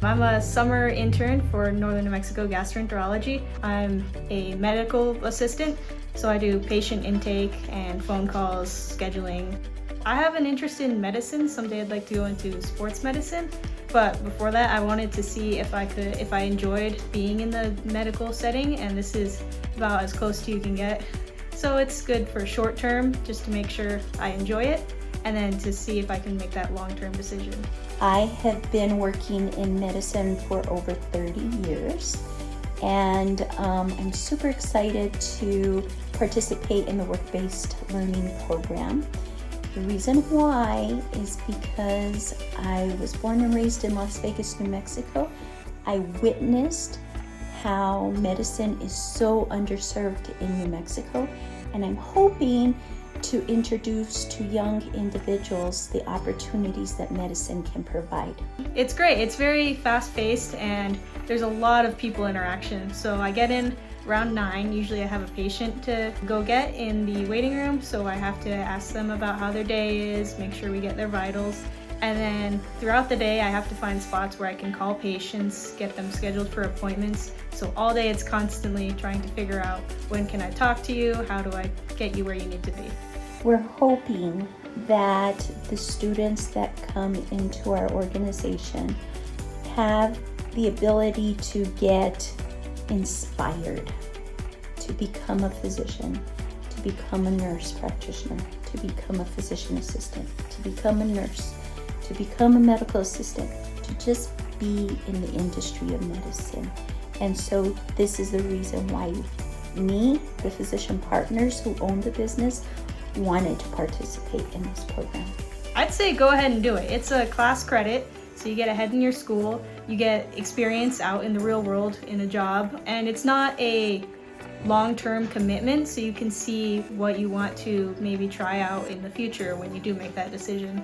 I'm a summer intern for Northern New Mexico Gastroenterology. I'm a medical assistant, so I do patient intake and phone calls, scheduling. I have an interest in medicine. Someday I'd like to go into sports medicine, but before that I wanted to see if I enjoyed being in the medical setting, and this is about as close to you can get. So it's good for short term, just to make sure I enjoy it, and then to see if I can make that long-term decision. I have been working in medicine for over 30 years, and I'm super excited to participate in the work-based learning program. The reason why is because I was born and raised in Las Vegas, New Mexico. I witnessed how medicine is so underserved in New Mexico, and I'm hoping to introduce to young individuals the opportunities that medicine can provide. It's great. It's very fast-paced and there's a lot of people interaction. So I get in around 9. Usually I have a patient to go get in the waiting room, so I have to ask them about how their day is, make sure we get their vitals. And then throughout the day I have to find spots where I can call patients, get them scheduled for appointments. So all day it's constantly trying to figure out, when can I talk to you? How do I get you where you need to be? We're hoping that the students that come into our organization have the ability to get inspired to become a physician, to become a nurse practitioner, to become a physician assistant, to become a nurse, to become a medical assistant, to just be in the industry of medicine. And so this is the reason why me, the physician partners who own the business, wanted to participate in this program. I'd say go ahead and do it. It's a class credit, so you get ahead in your school, you get experience out in the real world in a job, and it's not a long-term commitment, so you can see what you want to maybe try out in the future when you do make that decision.